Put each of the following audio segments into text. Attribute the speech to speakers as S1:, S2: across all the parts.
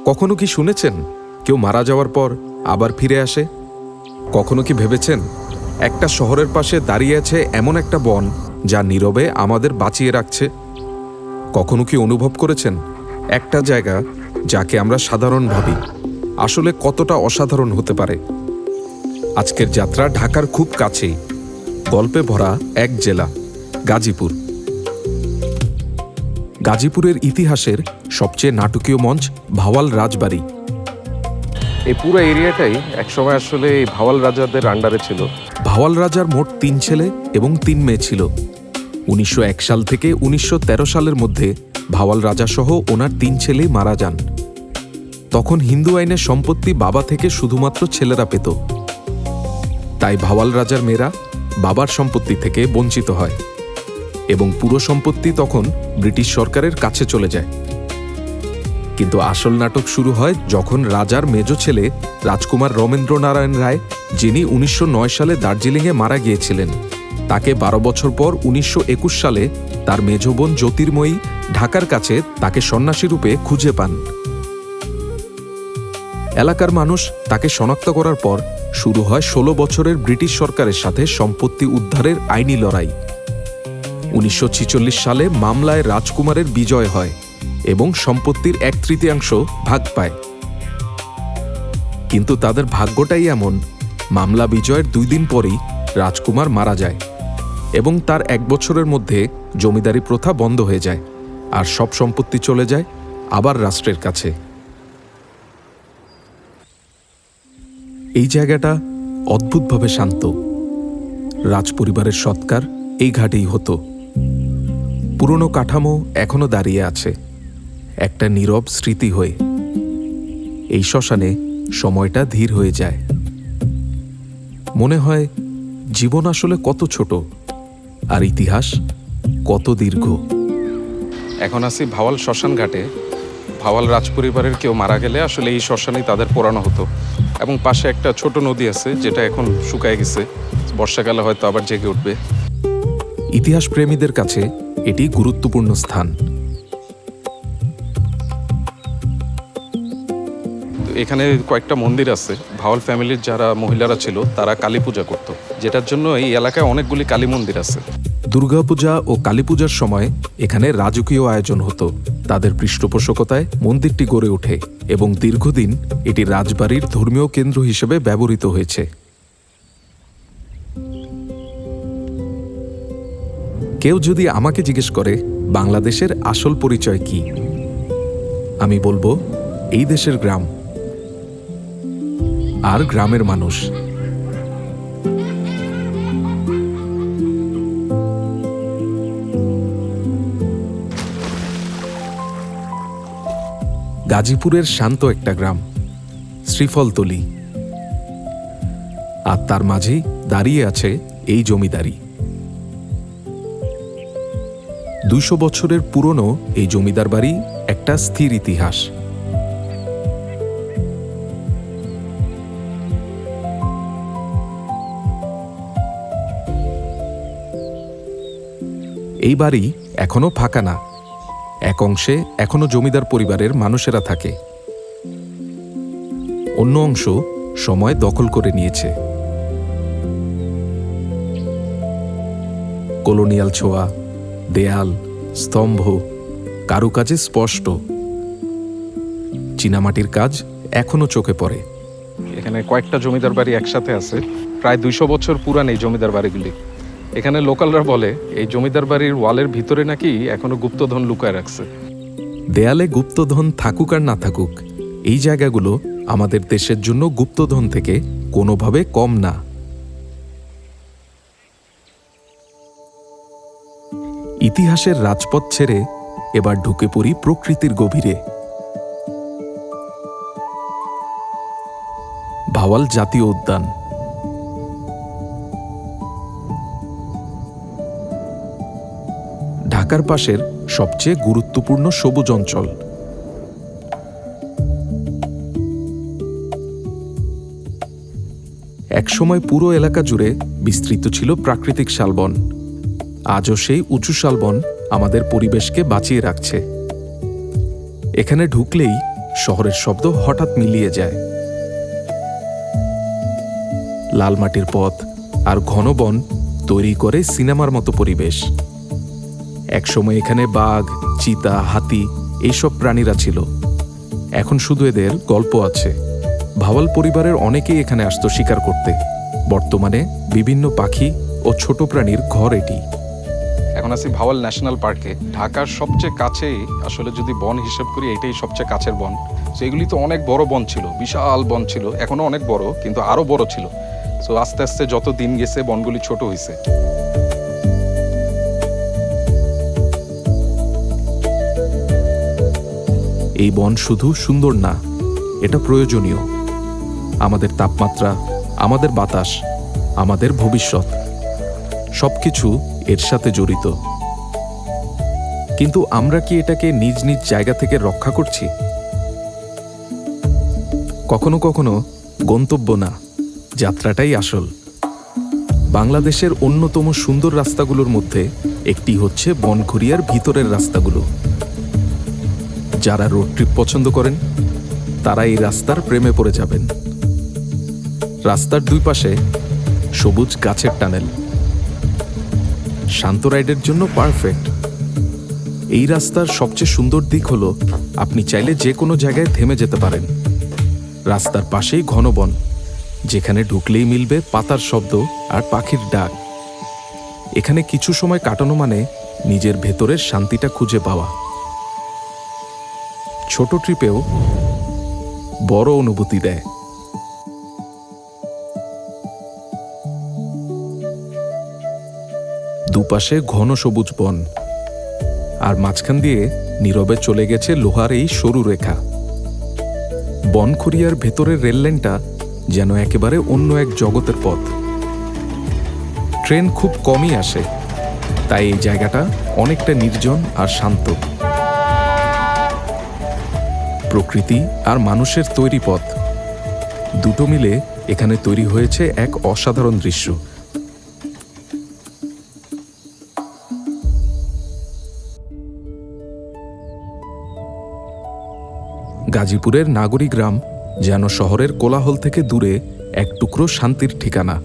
S1: কখনো কি শুনেছেন কেউ মারা যাওয়ার পর আবার ফিরে আসে? কখনো কি ভেবেছেন একটা শহরের পাশে দাঁড়িয়ে আছে এমন একটা বন যা নীরবে আমাদের বাঁচিয়ে রাখছে? কখনো কি অনুভব করেছেন একটা জায়গা যাকে আমরা সাধারণ ভাবি আসলে কতটা অসাধারণ হতে পারে? আজকের যাত্রা ঢাকার খুব কাছেই, গল্পে ভরা এক জেলা, গাজীপুর। গাজীপুরের ইতিহাসের সবচেয়ে নাটকীয় মঞ্চ ভাওয়াল রাজবাড়ি।
S2: এই পুরো এরিয়াটাই একসময় আসলে এই ভাওয়াল রাজাদের আন্ডারে ছিল।
S1: ভাওয়াল রাজার মোট 3 ছেলে এবং 3 মেয়ে ছিল। 1901 সাল থেকে 1913 সালের মধ্যে ভাওয়াল রাজাসহ ওনার 3 ছেলেই মারা যান। তখন হিন্দু আইনের সম্পত্তি বাবা থেকে শুধুমাত্র ছেলেরা পেত, তাই ভাওয়াল রাজার মেয়েরা বাবার সম্পত্তি থেকে বঞ্চিত হয় এবং পুরো সম্পত্তি তখন ব্রিটিশ সরকারের কাছে চলে যায়। কিন্তু আসল নাটক শুরু হয় যখন রাজার মেজ ছেলে রাজকুমার রমেন্দ্রনারায়ণ রায়, যিনি 1909 সালে দার্জিলিংয়ে মারা গিয়েছিলেন, তাকে 12 বছর পর 1921 সালে তার মেজ বোন জ্যোতির্ময়ী ঢাকার কাছে তাকে সন্ন্যাসী রূপে খুঁজে পান। এলাকার মানুষ তাকে শনাক্ত করার পর শুরু হয় 16 বছরের ব্রিটিশ সরকারের সাথে সম্পত্তি উদ্ধারের আইনি লড়াই। 1946 সালে মামলায় রাজকুমারের বিজয় হয় এবং সম্পত্তির 1/3 ভাগ পায়। কিন্তু তাদের ভাগ্যটাই এমন, মামলা বিজয়ের 2 দিন পরেই রাজকুমার মারা যায় এবং তার 1 বছরের মধ্যে জমিদারি প্রথা বন্ধ হয়ে যায় আর সব সম্পত্তি চলে যায় আবার রাষ্ট্রের কাছে। এই জায়গাটা অদ্ভুতভাবে শান্ত। রাজপরিবারের সৎকার এই ঘাটেই হতো। পুরনো কাঠামো এখনো দাঁড়িয়ে আছে, একটা নীরব স্মৃতি হয়ে। এই শ্মশানে সময়টা ধীর হয়ে যায়। মনে হয় জীবন আসলে কত ছোট আর ইতিহাস কত দীর্ঘ।
S2: এখন আছি ভাওয়াল শ্মশান ঘাটে। ভাওয়াল রাজপরিবারের কেউ মারা গেলে আসলে এই শ্মশানেই তাদের পোড়ানো হতো এবং পাশে একটা ছোট নদী আছে যেটা এখন শুকায় গেছে, বর্ষাকালে হয়তো আবার জেগে উঠবে।
S1: ইতিহাস প্রেমীদের কাছে এটি গুরুত্বপূর্ণ স্থান।
S2: এখানে কয়েকটা মন্দির আছে। ভাওয়াল ফ্যামিলির যারা মহিলারা ছিল তারা কালী পূজা করত, যেটার জন্য এই এলাকায় অনেকগুলি কালী মন্দির আছে।
S1: দুর্গাপূজা ও কালী পূজার সময় এখানে রাজকীয় আয়োজন হতো। তাদের পৃষ্ঠপোষকতায় মন্দিরটি গড়ে ওঠে এবং দীর্ঘদিন এটি রাজবাড়ির ধর্মীয় কেন্দ্র হিসেবে ব্যবহৃত হয়েছে। কেউ যদি আমাকে জিজ্ঞেস করে বাংলাদেশের আসল পরিচয় কি, আমি বলবো এই দেশের গ্রাম আর গ্রামের মানুষ। গাজীপুরের শান্ত একটা গ্রাম, শ্রীফলতলী, আর তার মাঝেই দাঁড়িয়ে আছে এই জমিদারি। 200 বছরের পুরনো এই জমিদার বাড়ি একটা স্থির ইতিহাস। এই বাড়ি এখনো ফাঁকা না, এক অংশে এখনো জমিদার পরিবারের মানুষেরা থাকে, অন্য অংশ সময় দখল করে নিয়েছে। কলোনিয়াল ছোঁয়া, দেয়াল, স্তম্ভ, কারুকাজে স্পষ্ট। চীনামাটির কাজ এখনো চোখে পড়ে।
S2: এখানে কয়েকটা জমিদার বাড়ি একসাথে আছে, প্রায় 200 বছর পুরান এই জমিদার বাড়িগুলি। এখানে লোকালরা বলে এই জমিদার বাড়ির ওয়ালের ভিতরে নাকি এখনো গুপ্তধন লুকায় রাখছে।
S1: দেয়ালে গুপ্তধন থাকুক আর না থাকুক, এই জায়গাগুলো আমাদের দেশের জন্য গুপ্তধন থেকে কোনোভাবে কম না। ইতিহাসের রাজপথ ছেড়ে এবার ঢুকে পড়ি প্রকৃতির গভীরে। ভাওয়াল জাতীয় উদ্যান। ঢাকার পাশের সবচেয়ে গুরুত্বপূর্ণ সবুজ অঞ্চল। একসময় পুরো এলাকা জুড়ে বিস্তৃত ছিল প্রাকৃতিক শালবন। আজও সেই উঁচু শালবন আমাদের পরিবেশকে বাঁচিয়ে রাখছে। এখানে ঢুকলেই শহরের শব্দ হঠাৎ মিলিয়ে যায়। লাল মাটির পথ আর ঘন বন তৈরি করে সিনেমার মতো পরিবেশ। একসময় এখানে বাঘ, চিতা, হাতি এইসব প্রাণীরা ছিল। এখন শুধু এদের গল্প আছে। ভাওয়াল পরিবারের অনেকেই এখানে আসতো শিকার করতে। বর্তমানে বিভিন্ন পাখি ও ছোট প্রাণীর ঘর এটি।
S2: এখন আছি ভাওয়াল ন্যাশনাল পার্কে। ঢাকার সবচেয়ে কাছেই আসলে যদি বন হিসেব করি এটাই সবচেয়ে কাছের বন। তো এগুলি তো অনেক বড় বন ছিল, বিশাল বন ছিল, এখনো অনেক বড়, কিন্তু আরো বড় ছিল। সো আস্তে আস্তে যত দিন গেছে বনগুলি ছোট হয়েছে।
S1: এই বন শুধু সুন্দর না, এটা প্রয়োজনীয়। আমাদের তাপমাত্রা, আমাদের বাতাস, আমাদের ভবিষ্যৎ সবকিছু এর সাথে জড়িত। কিন্তু আমরা কি এটাকে নিজ নিজ জায়গা থেকে রক্ষা করছি? কখনো কখনো গন্তব্য না, যাত্রাটাই আসল। বাংলাদেশের অন্যতম সুন্দর রাস্তাগুলোর মধ্যে একটি হচ্ছে বনঘরিয়ার ভিতরের রাস্তাগুলো। যারা রোড ট্রিপ পছন্দ করেন তারা এই রাস্তার প্রেমে পড়ে যাবেন। রাস্তার দুই পাশে সবুজ গাছের টানেল, শান্ত রাইডের জন্য পারফেক্ট। এই রাস্তার সবচেয়ে সুন্দর দিক হলো আপনি চাইলে যে কোনো জায়গায় থেমে যেতে পারেন। রাস্তার পাশেই ঘন বন, যেখানে ঢুকলেই মিলবে পাতার শব্দ আর পাখির ডাক। এখানে কিছু সময় কাটানো মানে নিজের ভেতরের শান্তিটা খুঁজে পাওয়া। ছোট ট্রিপেও বড় অনুভূতি দেয়। দুপাশে ঘন সবুজ বন, আর মাঝখান দিয়ে নীরবে চলে গেছে লোহার এই সরু রেখা। বনখরিয়ার ভেতরের রেললাইনটা যেন একেবারে অন্য এক জগতের পথ। ট্রেন খুব কমই আসে, তাই এই জায়গাটা অনেকটা নির্জন আর শান্ত। প্রকৃতি আর মানুষের তৈরি পথ দুটো মিলে এখানে তৈরি হয়েছে এক অসাধারণ দৃশ্য। গাজীপুরের নাগরী গ্রাম যেন শহরের কোলাহল থেকে দূরে এক টুকরো শান্তির ঠিকানা।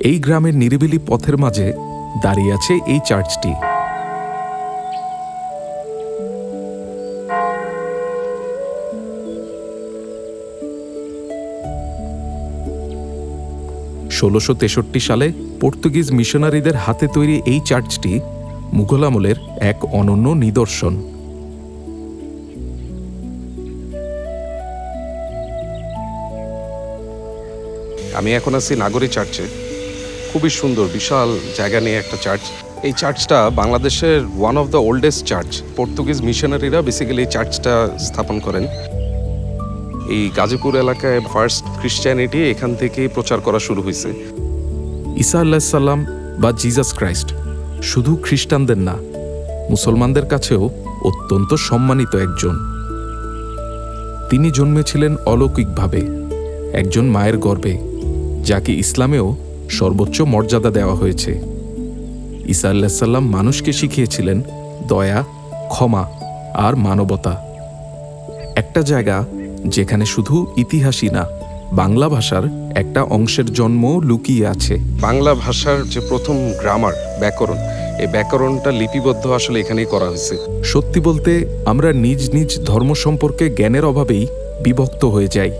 S1: এই গ্রামের নিরিবিলি পথের মাঝে দাঁড়িয়ে আছে এই চার্চটি। সালে পর্তুগিজ মিশনারিদের হাতে তৈরি এই চার্চটি মুঘল আমলের এক অনন্য নিদর্শন।
S2: আমি এখন আছি নাগরী চার্চে। খুবই সুন্দর, বিশাল জায়গা নিয়ে একটা চার্চ। এই চার্চটা বাংলাদেশের one of the oldest church. Portuguese মিশনারিরা বেসিক্যালি এই চার্চটা স্থাপন করেন। এই গাজীপুর এলাকায় ফার্স্ট খ্রিস্টানিটি এখান থেকেই প্রচার করা শুরু হয়েছে।
S1: ঈসা আলাইহিস সালাম বা জিজাস ক্রাইস্ট শুধু খ্রিস্টানদের না, মুসলমানদের কাছেও অত্যন্ত সম্মানিত একজন। তিনি জন্মেছিলেন অলৌকিকভাবে, একজন মায়ের গর্ভে, যাকে ইসলামেও সর্বোচ্চ মর্যাদা দেওয়া হয়েছে। ঈসা আলাইহিস সালাম মানুষকে শিখিয়েছিলেন দয়া, ক্ষমা আর মানবতা। একটা জায়গা যেখানে শুধু ইতিহাসই না, বাংলা ভাষার একটা অংশের জন্ম লুকিয়ে আছে।
S2: বাংলা ভাষার যে প্রথম গ্রামার, ব্যাকরণ, এই ব্যাকরণটা লিপিবদ্ধ আসলে এখানেই করা হয়েছে।
S1: সত্যি বলতে আমরা নিজ নিজ ধর্ম সম্পর্কে জ্ঞানের অভাবেই বিভক্ত হয়ে যাই,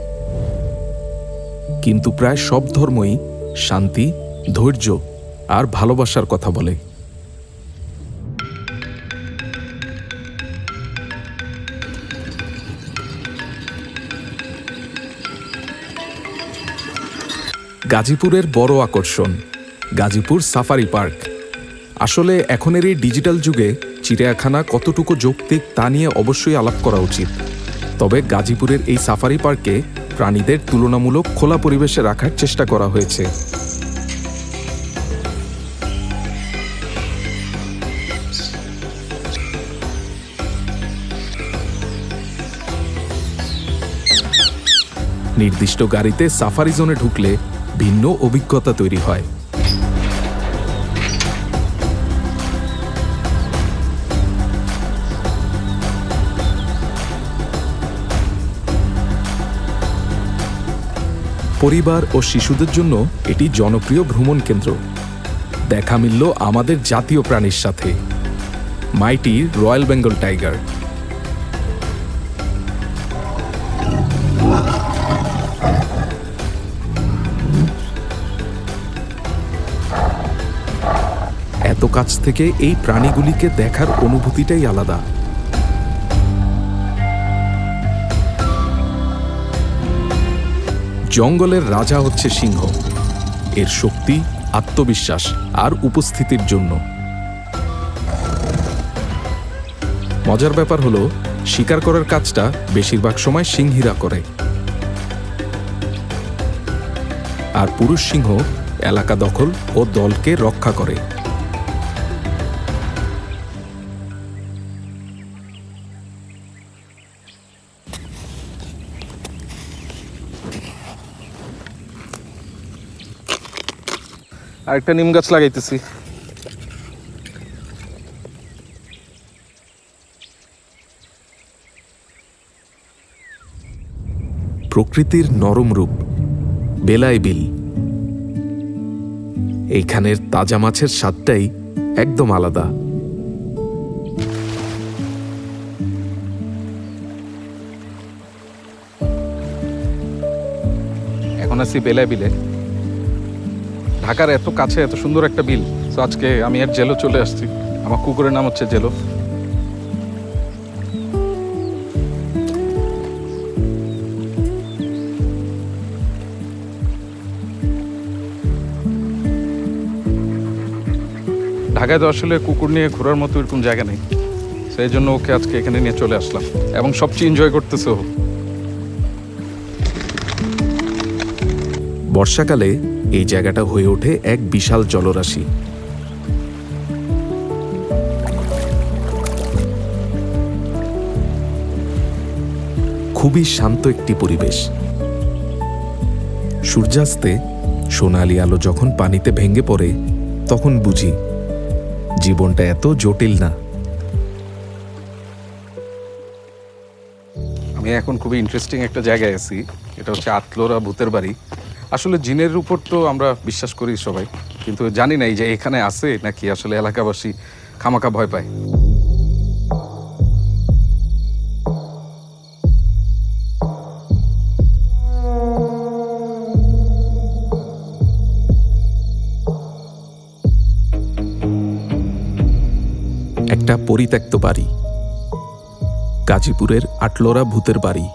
S1: কিন্তু প্রায় সব ধর্মই শান্তি, ধৈর্য আর ভালোবাসার কথা বলে। গাজীপুরের বড় আকর্ষণ গাজীপুর সাফারি পার্ক। আসলে এখনের এই ডিজিটাল যুগে চিড়িয়াখানা কতটুকু যৌক্তিক তা নিয়ে অবশ্যই আলাপ করা উচিত। তবে গাজীপুরের এই সাফারি পার্কে প্রাণীদের তুলনামূলক খোলা পরিবেশে রাখার চেষ্টা করা হয়েছে। নির্দিষ্ট গাড়িতে সাফারি জোনে ঢুকলে ভিন্ন অভিজ্ঞতা তৈরি হয়। পরিবার ও শিশুদের জন্য এটি জনপ্রিয় ভ্রমণ কেন্দ্র। দেখা মিলল আমাদের জাতীয় প্রাণীর সাথে, মাইটি রয়্যাল বেঙ্গল টাইগার। এত কাছ থেকে এই প্রাণীগুলিকে দেখার অনুভূতিটাই আলাদা। জঙ্গলের রাজা হচ্ছে সিংহ, এর শক্তি, আত্মবিশ্বাস আর উপস্থিতির জন্য। মজার ব্যাপার হলো, শিকার করার কাজটা বেশিরভাগ সময় সিংহীরা করে, আর পুরুষ সিংহ এলাকা দখল ও দলকে রক্ষা করে।
S2: আরেকটা নিম গাছ লাগাইতেছি।
S1: প্রকৃতির নরম রূপ, বেলায় বিল। এইখানের তাজা মাছের স্বাদটাই একদম আলাদা।
S2: এখন আছি বেলায় বিলে। ঢাকার এত কাছে এত সুন্দর একটা বিল, তো আজকে আমি এর জেলো চলে আসছি। আমার কুকুরের নাম হচ্ছে জেলো। ঢাকায় তো আসলে কুকুর নিয়ে ঘোরার মতো এরকম জায়গা নেই, সেই জন্য ওকে আজকে এখানে নিয়ে চলে আসলাম, এবং সবচেয়ে এনজয় করতেছে ও।
S1: বর্ষাকালে এই জায়গাটা হয়ে ওঠে এক বিশাল জলরাশি। খুবই শান্ত একটি পরিবেশ। সূর্যাস্তে সোনালি আলো যখন পানিতে ভেঙে পড়ে, তখন বুঝি জীবনটা এত জটিল না।
S2: আমি এখন খুবই ইন্টারেস্টিং একটা জায়গায় আছি, এটা হচ্ছে আতলোরা ভূতের বাড়ি। আসলে জিনের উপর তো আমরা বিশ্বাস করি সবাই, কিন্তু জানি না এই যে এখানে আছে নাকি আসলে এলাকাবাসী খামাখা ভয় পায়।
S1: একটা পরিত্যক্ত বাড়ি, গাজীপুরের আটলোরা ভূতের বাড়ি।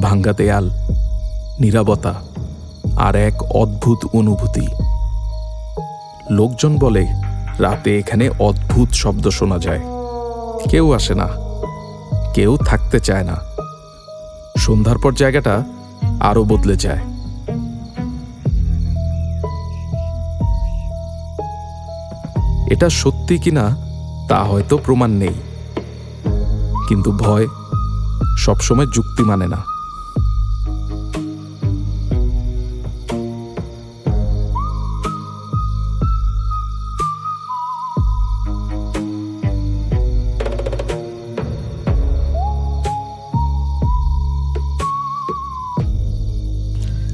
S1: ভাঙ্গা দেয়াল, নীরবতা আর এক অদ্ভুত অনুভূতি। লোকজন বলে রাতে এখানে অদ্ভুত শব্দ শোনা যায়। কেউ আসে না, কেউ থাকতে চায় না। সন্ধ্যার পর জায়গাটা আরো বদলে যায়। এটা সত্যি কিনা তা হয়তো প্রমাণ নেই, কিন্তু ভয় সবসময় যুক্তি মানে না।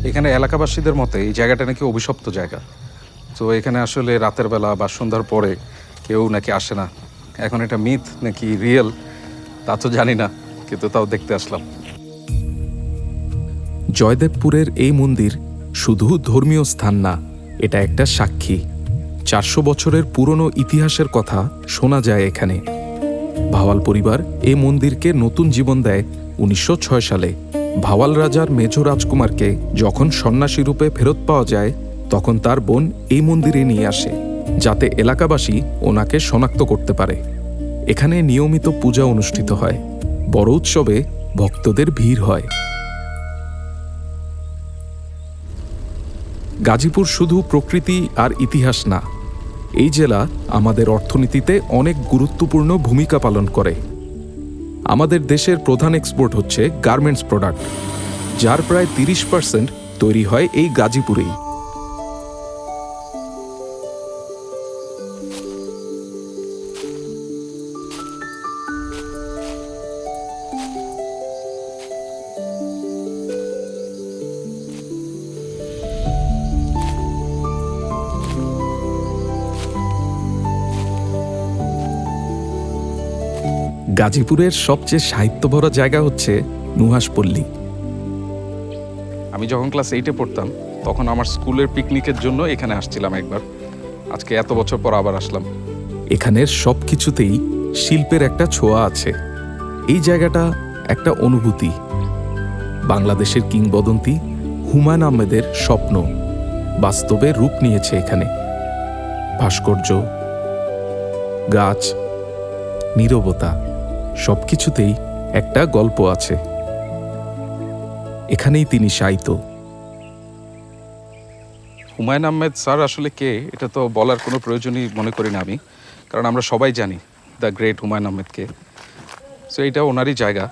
S2: এখানে এলাকাবাসীদের মতে এই জায়গাটা নাকি অভিশপ্ত জায়গা। তো এখানে আসলে রাতের বেলা বা সন্ধ্যার পরে কেউ নাকি আসে না। এখন এটা মিথ নাকি রিয়েল তা তো জানি না, কিন্তু তাও দেখতে আসলাম।
S1: জয়দেবপুরের এই মন্দির শুধু ধর্মীয় স্থান না, এটা একটা সাক্ষী। 400 বছরের পুরনো ইতিহাসের কথা শোনা যায় এখানে। ভাওয়াল পরিবার এই মন্দিরকে নতুন জীবন দেয় 1906 সালে। ভাওয়াল রাজার মেজ রাজকুমারকে যখন সন্ন্যাসী রূপে ফেরত পাওয়া যায়, তখন তার বোন এই মন্দিরে নিয়ে আসে, যাতে এলাকাবাসী ওনাকে শনাক্ত করতে পারে। এখানে নিয়মিত পূজা অনুষ্ঠিত হয়, বড় উৎসবে ভক্তদের ভিড় হয়। গাজীপুর শুধু প্রকৃতি আর ইতিহাস না, এই জেলা আমাদের অর্থনীতিতে অনেক গুরুত্বপূর্ণ ভূমিকা পালন করে। আমাদের দেশের প্রধান এক্সপোর্ট হচ্ছে গার্মেন্টস প্রোডাক্ট, যার প্রায় 30% তৈরি হয় এই গাজীপুরেই। গাজীপুরের সবচেয়ে সাহিত্যভরা জায়গা হচ্ছে নুহাশপল্লী।
S2: আমি যখন ক্লাস 8-এ পড়তাম তখন আমার স্কুলের পিকনিকের জন্য এখানে আসছিলাম একবার। আজকে এত বছর পর আবার আসলাম।
S1: এখানের সব কিছুতেই শিল্পের একটা ছোঁয়া আছে। এই জায়গাটা একটা অনুভূতি। বাংলাদেশের কিংবদন্তি হুমায়ুন আহমেদের স্বপ্ন বাস্তবে রূপ নিয়েছে এখানে। ভাস্কর্য, গাছ, নীরবতা, সবকিছুতেই একটা গল্প আছে। এখানেই তিনি শায়িত।
S2: হুমায়ুন আহমেদ স্যার আসলে কে এটা তো বলার কোনো প্রয়োজনই মনে করি না আমি, কারণ আমরা সবাই জানি দ্য গ্রেট হুমায়ুন আহমেদকে। সো এইটা ওনারই জায়গা।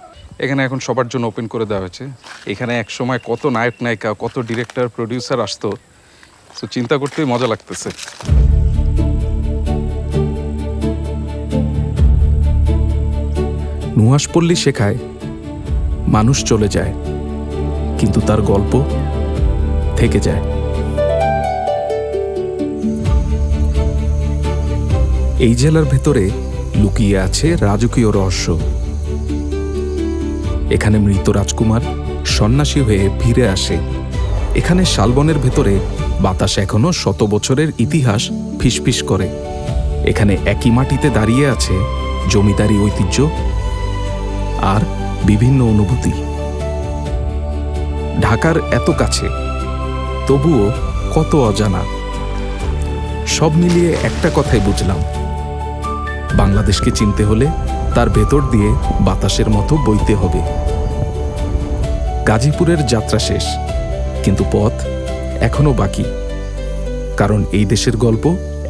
S2: এখানে এখন সবার জন্য ওপেন করে দেওয়া হয়েছে। এখানে এক সময় কত নায়ক নায়িকা, কত ডিরেক্টর, প্রডিউসার আসতো। সো চিন্তা করতেই মজা লাগতেছে।
S1: নুহাশপল্লী শেখায় মানুষ চলে যায়, কিন্তু তার গল্প থেকে যায়। এই জেলার ভেতরে লুকিয়ে আছে রাজকীয় রহস্য। এখানে মৃত রাজকুমার সন্ন্যাসী হয়ে ফিরে আসে। এখানে শালবনের ভেতরে বাতাস এখনো শত বছরের ইতিহাস ফিসফিস করে। এখানে একই মাটিতে দাঁড়িয়ে আছে জমিদারি ঐতিহ্য আর বিভিন্ন অনুভূতি। ঢাকার এত কাছে, তবুও কত অজানা। সব মিলিয়ে একটা কথাই বুঝলাম, বাংলাদেশকে চিনতে হলে তার ভেতর দিয়ে বাতাসের মতো বইতে হবে। গাজীপুরের যাত্রা শেষ, কিন্তু পথ এখনো বাকি, কারণ এই দেশের গল্প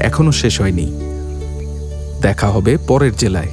S1: এখনো শেষ হয়নি। দেখা হবে পরের জেলায়।